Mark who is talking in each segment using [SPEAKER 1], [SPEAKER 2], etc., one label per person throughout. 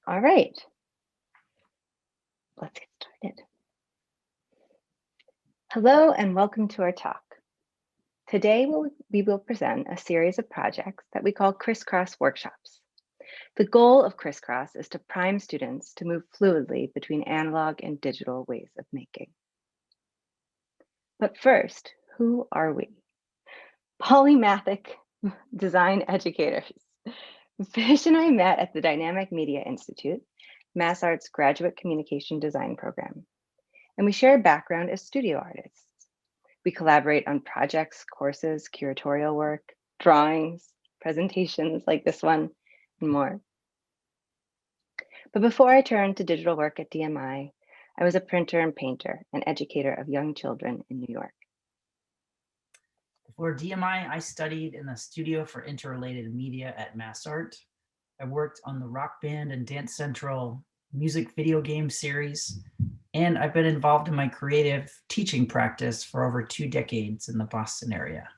[SPEAKER 1] All right, let's get started. Hello and welcome to our talk. Today we will present a series of projects that we call Crisscross Workshops. The goal of Crisscross is to prime students to move fluidly between analog and digital ways of making. But first, who are we? Polymathic design educators. Fish and I met at the Dynamic Media Institute, MassArt's graduate communication design program, and we share a background as studio artists. We collaborate on projects, courses, curatorial work, drawings, presentations like this one, and more. But before I turned to digital work at DMI, I was a printer and painter and educator of young children in New York.
[SPEAKER 2] Before DMI, I studied in the studio for interrelated media at MassArt. I worked on the Rock Band and Dance Central music video game series, and I've been involved in my creative teaching practice for over 2 decades in the Boston area.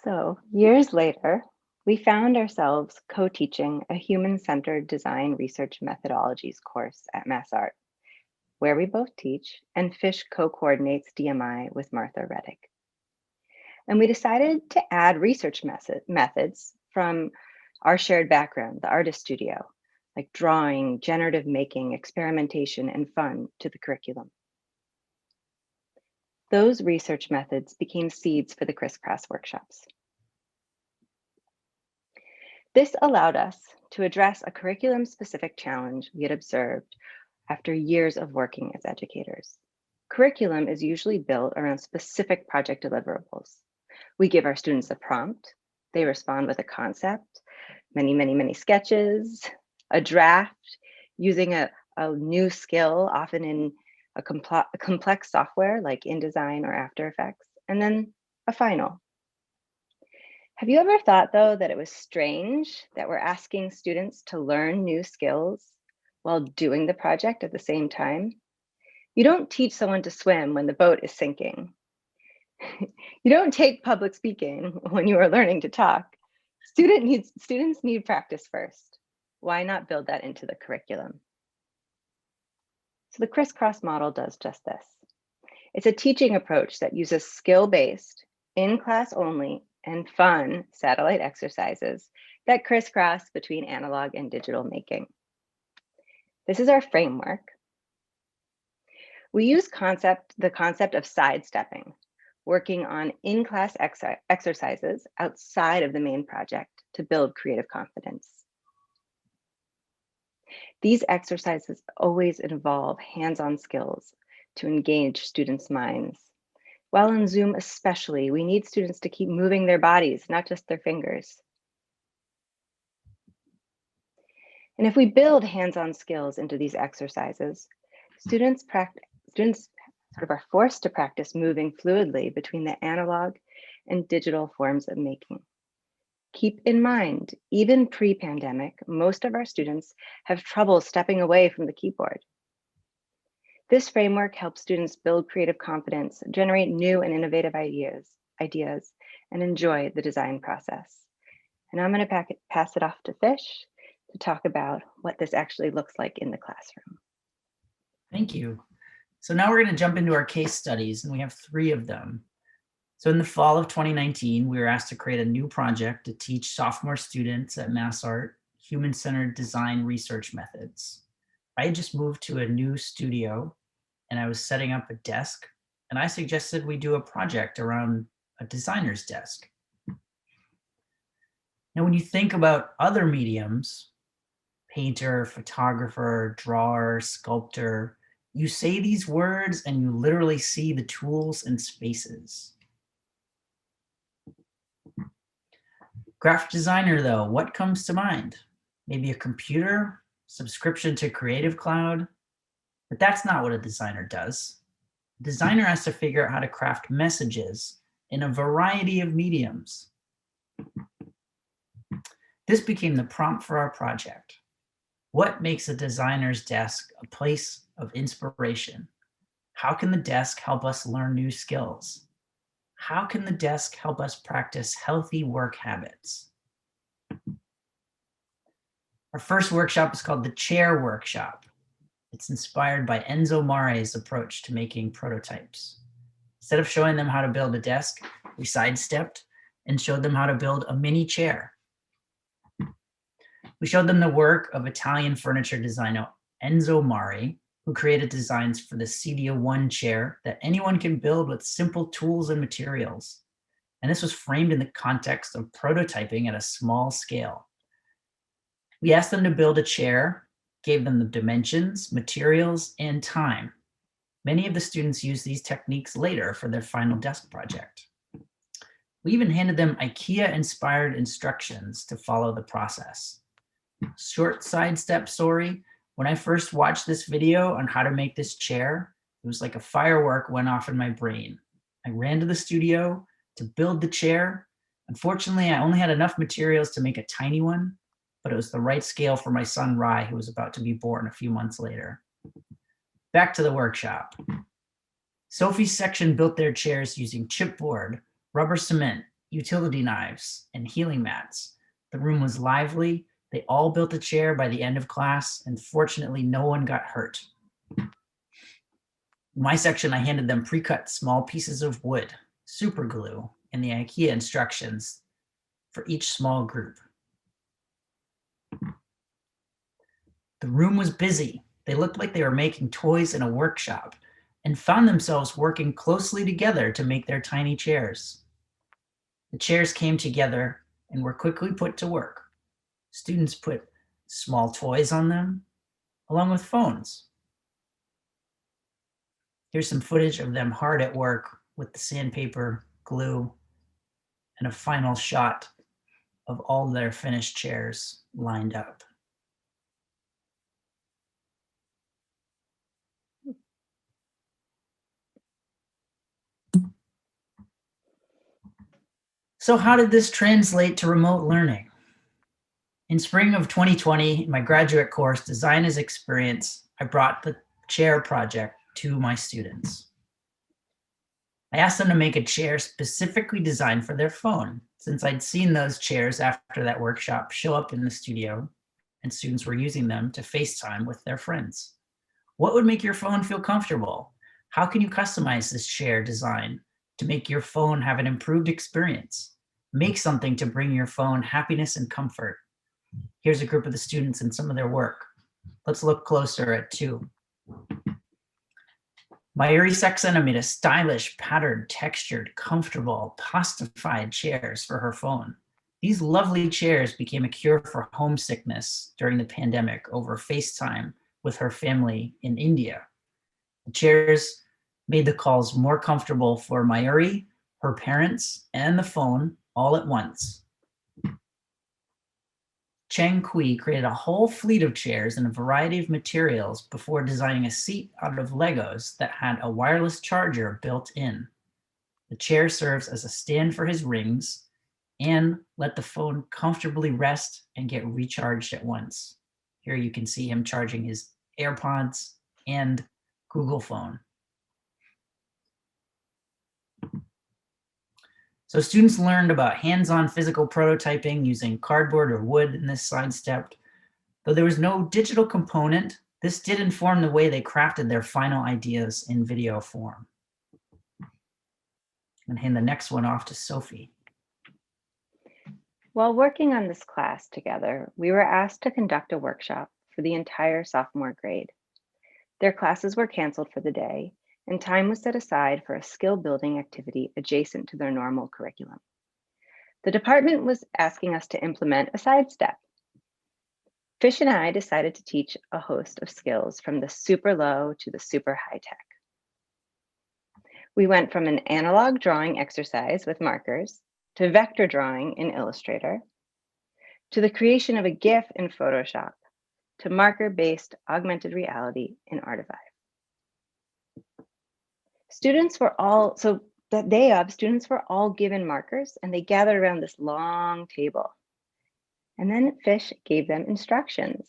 [SPEAKER 1] So years later, we found ourselves co-teaching a human-centered design research methodologies course at MassArt, where we both teach, and Fish co-coordinates DMI with Martha Reddick. And we decided to add research methods from our shared background, the artist studio, like drawing, generative making, experimentation, and fun to the curriculum. Those research methods became seeds for the Crisscross workshops. This allowed us to address a curriculum-specific challenge we had observed after years of working as educators. Curriculum is usually built around specific project deliverables. We give our students a prompt, they respond with a concept, many sketches, a draft, using a new skill, often in a complex software like InDesign or After Effects, and then a final. Have you ever thought, though, that it was strange that we're asking students to learn new skills while doing the project at the same time? You don't teach someone to swim when the boat is sinking. You don't take public speaking when you are learning to talk. Students need practice first. Why not build that into the curriculum? So the Crisscross model does just this. It's a teaching approach that uses skill-based, in-class only, and fun satellite exercises that crisscross between analog and digital making. This is our framework. We use the concept of sidestepping, working on in-class exercises outside of the main project to build creative confidence. These exercises always involve hands-on skills to engage students' minds. While in Zoom especially, we need students to keep moving their bodies, not just their fingers. And if we build hands-on skills into these exercises, students sort of are forced to practice moving fluidly between the analog and digital forms of making. Keep in mind, even pre-pandemic, most of our students have trouble stepping away from the keyboard. This framework helps students build creative confidence, generate new and innovative ideas, and enjoy the design process. And I'm going to pass it off to Fish to talk about what this actually looks like in the classroom.
[SPEAKER 2] Thank you. So now we're going to jump into our case studies, and we have 3 of them. So in the fall of 2019, we were asked to create a new project to teach sophomore students at MassArt human-centered design research methods. I had just moved to a new studio and I was setting up a desk, and I suggested we do a project around a designer's desk. Now, when you think about other mediums, painter, photographer, drawer, sculptor, you say these words and you literally see the tools and spaces. Graphic designer, though, what comes to mind? Maybe a computer, subscription to Creative Cloud, but that's not what a designer does. A designer has to figure out how to craft messages in a variety of mediums. This became the prompt for our project. What makes a designer's desk a place of inspiration? How can the desk help us learn new skills? How can the desk help us practice healthy work habits? Our first workshop is called the Chair Workshop. It's inspired by Enzo Mare's approach to making prototypes. Instead of showing them how to build a desk, we sidestepped and showed them how to build a mini chair. We showed them the work of Italian furniture designer Enzo Mare, who created designs for the Cedia One chair that anyone can build with simple tools and materials. And this was framed in the context of prototyping at a small scale. We asked them to build a chair, gave them the dimensions, materials, and time. Many of the students used these techniques later for their final desk project. We even handed them IKEA-inspired instructions to follow the process. Short sidestep story. When I first watched this video on how to make this chair, it was like a firework went off in my brain. I ran to the studio to build the chair. Unfortunately, I only had enough materials to make a tiny one, but it was the right scale for my son, Rai, who was about to be born a few months later. Back to the workshop. Sofie's section built their chairs using chipboard, rubber cement, utility knives, and healing mats. The room was lively. They all built a chair by the end of class, and fortunately, no one got hurt. In my section, I handed them pre-cut small pieces of wood, super glue, and the IKEA instructions for each small group. The room was busy. They looked like they were making toys in a workshop and found themselves working closely together to make their tiny chairs. The chairs came together and were quickly put to work. Students put small toys on them, along with phones. Here's some footage of them hard at work with the sandpaper, glue, and a final shot of all their finished chairs lined up. So how did this translate to remote learning? In spring of 2020, in my graduate course, Design as Experience, I brought the chair project to my students. I asked them to make a chair specifically designed for their phone, since I'd seen those chairs after that workshop show up in the studio, and students were using them to FaceTime with their friends. What would make your phone feel comfortable? How can you customize this chair design to make your phone have an improved experience? Make something to bring your phone happiness and comfort. Here's a group of the students and some of their work. Let's look closer at two. Mayuri Saxena made a stylish, patterned, textured, comfortable, pastified chairs for her phone. These lovely chairs became a cure for homesickness during the pandemic over FaceTime with her family in India. The chairs made the calls more comfortable for Mayuri, her parents, and the phone all at once. Cheng Kui created a whole fleet of chairs in a variety of materials before designing a seat out of Legos that had a wireless charger built in. The chair serves as a stand for his rings and let the phone comfortably rest and get recharged at once. Here you can see him charging his AirPods and Google phone. So students learned about hands-on physical prototyping using cardboard or wood in this sidestep. Though there was no digital component, this did inform the way they crafted their final ideas in video form. I'm gonna hand the next one off to Sofie.
[SPEAKER 1] While working on this class together, we were asked to conduct a workshop for the entire sophomore grade. Their classes were canceled for the day, and time was set aside for a skill-building activity adjacent to their normal curriculum. The department was asking us to implement a sidestep. Fish and I decided to teach a host of skills from the super low to the super high tech. We went from an analog drawing exercise with markers to vector drawing in Illustrator, to the creation of a GIF in Photoshop, to marker-based augmented reality in Artivive. Students were all given markers, and they gathered around this long table. And then Fish gave them instructions.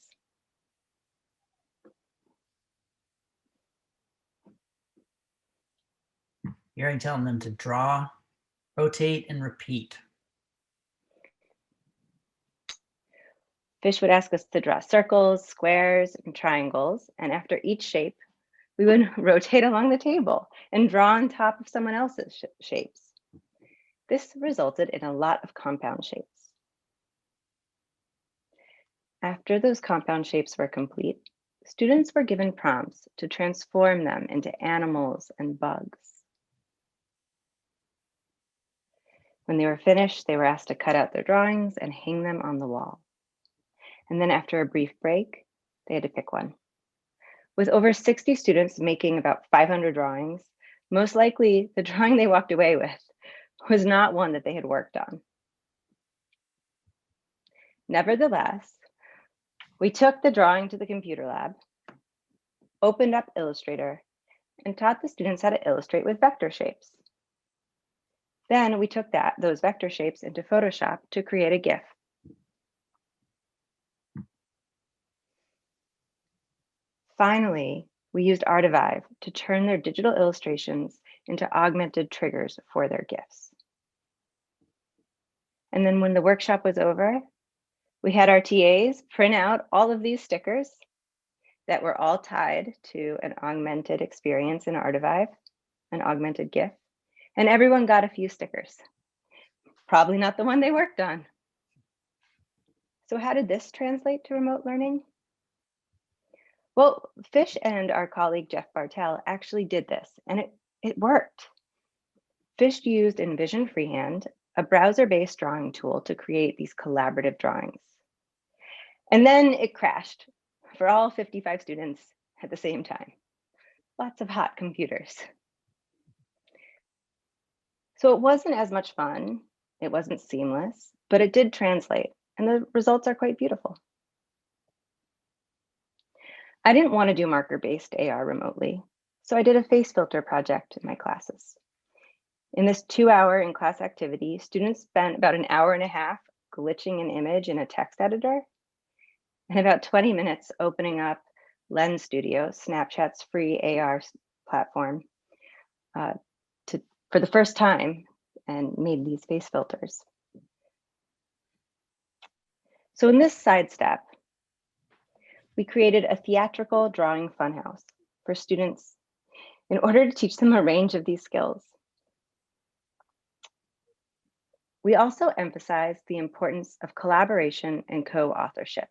[SPEAKER 2] Here I'm telling them to draw, rotate, and repeat.
[SPEAKER 1] Fish would ask us to draw circles, squares, and triangles, and after each shape, we would rotate along the table and draw on top of someone else's shapes. This resulted in a lot of compound shapes. After those compound shapes were complete, students were given prompts to transform them into animals and bugs. When they were finished, they were asked to cut out their drawings and hang them on the wall. And then after a brief break, they had to pick one. With over 60 students making about 500 drawings, most likely the drawing they walked away with was not one that they had worked on. Nevertheless, we took the drawing to the computer lab, opened up Illustrator, and taught the students how to illustrate with vector shapes. Then we took those vector shapes into Photoshop to create a GIF. Finally, we used Artivive to turn their digital illustrations into augmented triggers for their GIFs. And then when the workshop was over, we had our TAs print out all of these stickers that were all tied to an augmented experience in Artivive, an augmented GIF, and everyone got a few stickers. Probably not the one they worked on. So how did this translate to remote learning? Well, Fish and our colleague Jeff Bartell actually did this, and it worked. Fish used Envision Freehand, a browser-based drawing tool, to create these collaborative drawings. And then it crashed for all 55 students at the same time. Lots of hot computers. So it wasn't as much fun, it wasn't seamless, but it did translate, and the results are quite beautiful. I didn't want to do marker-based AR remotely, so I did a face filter project in my classes. In this 2-hour in-class activity, students spent about an hour and a half glitching an image in a text editor, and about 20 minutes opening up Lens Studio, Snapchat's free AR platform, for the first time, and made these face filters. So in this side step, we created a theatrical drawing funhouse for students in order to teach them a range of these skills. We also emphasized the importance of collaboration and co-authorship.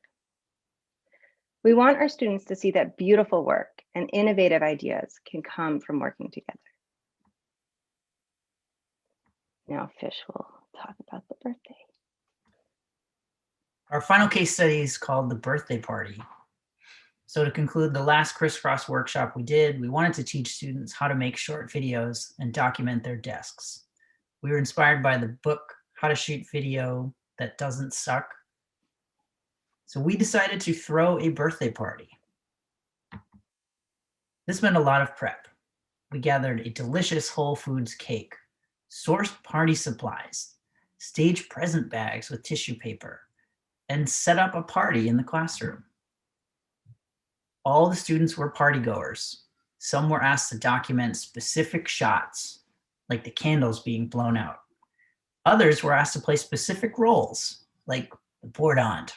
[SPEAKER 1] We want our students to see that beautiful work and innovative ideas can come from working together. Now Fish will talk about the birthday.
[SPEAKER 2] Our final case study is called The Birthday Party. So to conclude the last Crisscross workshop we did, we wanted to teach students how to make short videos and document their desks. We were inspired by the book, How to Shoot Video That Doesn't Suck. So we decided to throw a birthday party. This meant a lot of prep. We gathered a delicious Whole Foods cake, sourced party supplies, staged present bags with tissue paper, and set up a party in the classroom. All the students were partygoers. Some were asked to document specific shots, like the candles being blown out. Others were asked to play specific roles, like the bored aunt.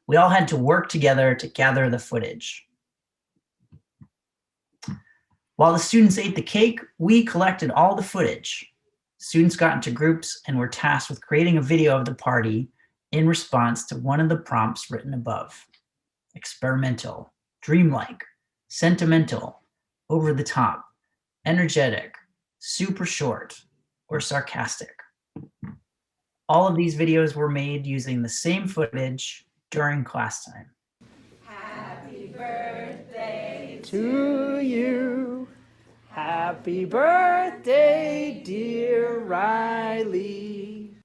[SPEAKER 2] We all had to work together to gather the footage. While the students ate the cake, we collected all the footage. Students got into groups and were tasked with creating a video of the party in response to one of the prompts written above: experimental, dreamlike, sentimental, over the top, energetic, super short, or sarcastic. All of these videos were made using the same footage during class time.
[SPEAKER 3] Happy birthday to you. Happy birthday, dear Riley.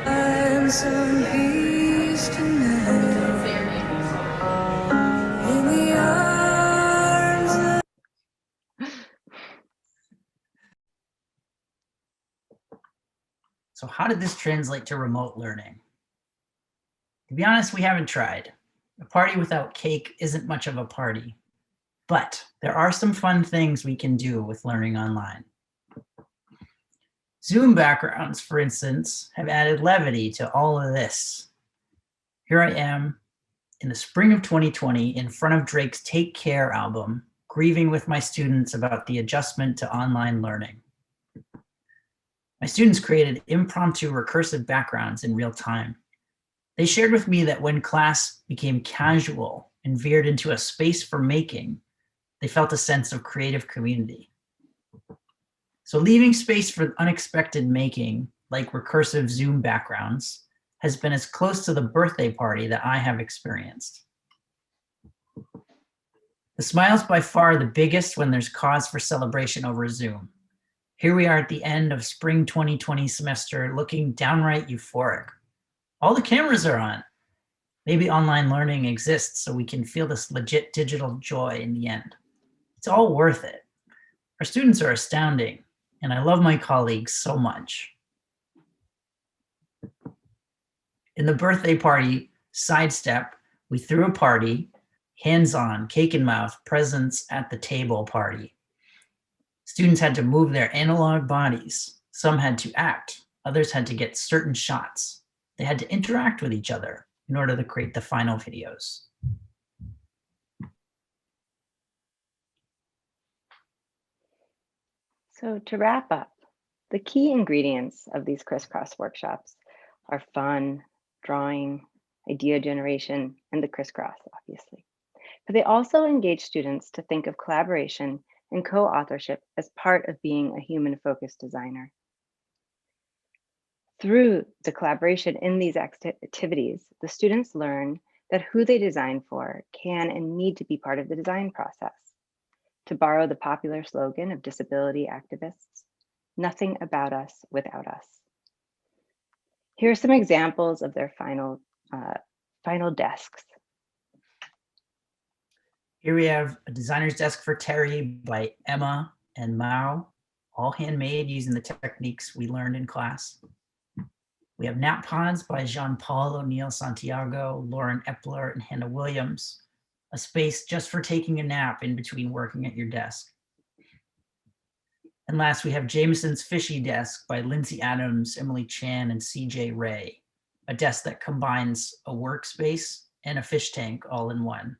[SPEAKER 3] I'm some peace tonight in the arms of...
[SPEAKER 2] So how did this translate to remote learning? To be honest, we haven't tried. A party without cake isn't much of a party, but there are some fun things we can do with learning online. Zoom backgrounds, for instance, have added levity to all of this. Here I am in the spring of 2020 in front of Drake's Take Care album, grieving with my students about the adjustment to online learning. My students created impromptu recursive backgrounds in real time. They shared with me that when class became casual and veered into a space for making, they felt a sense of creative community. So leaving space for unexpected making, like recursive Zoom backgrounds, has been as close to the birthday party that I have experienced. The smile's by far the biggest when there's cause for celebration over Zoom. Here we are at the end of spring 2020 semester, looking downright euphoric. All the cameras are on. Maybe online learning exists so we can feel this legit digital joy in the end. It's all worth it. Our students are astounding, and I love my colleagues so much. In the birthday party sidestep, we threw a party, hands-on, cake in mouth, presents at the table party. Students had to move their analog bodies. Some had to act, others had to get certain shots. They had to interact with each other in order to create the final videos.
[SPEAKER 1] So to wrap up, the key ingredients of these Crisscross workshops are fun, drawing, idea generation, and the crisscross, obviously. But they also engage students to think of collaboration and co-authorship as part of being a human-focused designer. Through the collaboration in these activities, the students learn that who they design for can and need to be part of the design process. To borrow the popular slogan of disability activists, nothing about us without us. Here are some examples of their final desks.
[SPEAKER 2] Here we have a designer's desk for Terry by Emma and Mao, all handmade using the techniques we learned in class. We have nap pods by Jean-Paul O'Neill Santiago, Lauren Epler, and Hannah Williams, a space just for taking a nap in between working at your desk. And last, we have Jameson's Fishy Desk by Lindsay Adams, Emily Chan, and CJ Ray, a desk that combines a workspace and a fish tank all in one.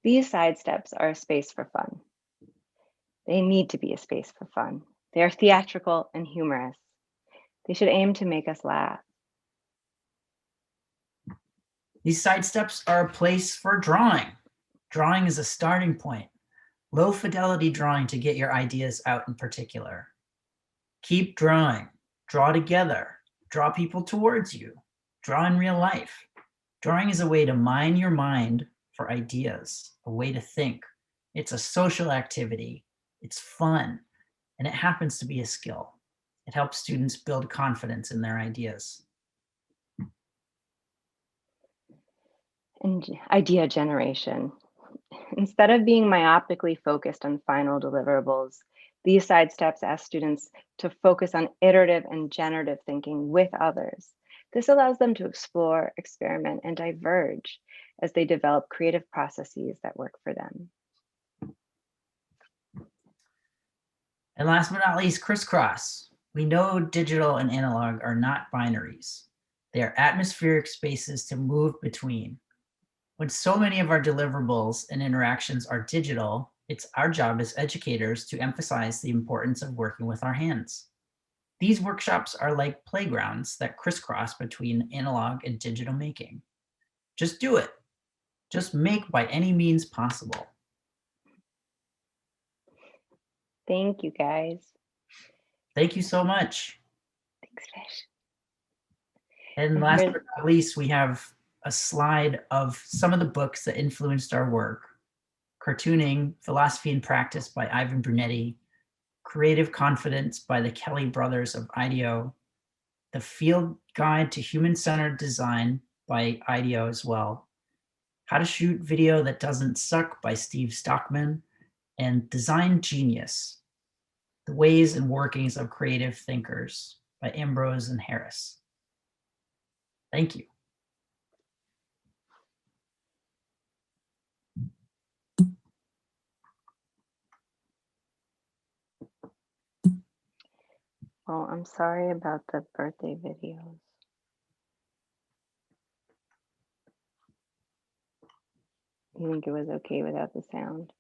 [SPEAKER 1] These side steps are a space for fun. They need to be a space for fun. They are theatrical and humorous. They should aim to make us laugh.
[SPEAKER 2] These side steps are a place for drawing. Drawing is a starting point. Low fidelity drawing to get your ideas out in particular. Keep drawing. Draw together. Draw people towards you. Draw in real life. Drawing is a way to mine your mind for ideas, a way to think. It's a social activity. It's fun. And it happens to be a skill. It helps students build confidence in their ideas.
[SPEAKER 1] And idea generation. Instead of being myopically focused on final deliverables, these side steps ask students to focus on iterative and generative thinking with others. This allows them to explore, experiment, and diverge as they develop creative processes that work for them.
[SPEAKER 2] And last but not least, crisscross. We know digital and analog are not binaries. They are atmospheric spaces to move between. When so many of our deliverables and interactions are digital, it's our job as educators to emphasize the importance of working with our hands. These workshops are like playgrounds that crisscross between analog and digital making. Just do it. Just make by any means possible.
[SPEAKER 1] Thank you, guys.
[SPEAKER 2] Thank you so much.
[SPEAKER 1] Thanks, Fish.
[SPEAKER 2] And last but not least, we have a slide of some of the books that influenced our work. Cartooning, Philosophy and Practice by Ivan Brunetti, Creative Confidence by the Kelly Brothers of IDEO, The Field Guide to Human-Centered Design by IDEO as well, How to Shoot Video That Doesn't Suck by Steve Stockman, and Design Genius, The Ways and Workings of Creative Thinkers by Ambrose and Harris. Thank you.
[SPEAKER 1] Well, I'm sorry about the birthday videos. You think it was okay without the sound?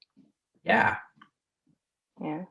[SPEAKER 2] Yeah.
[SPEAKER 1] Yeah.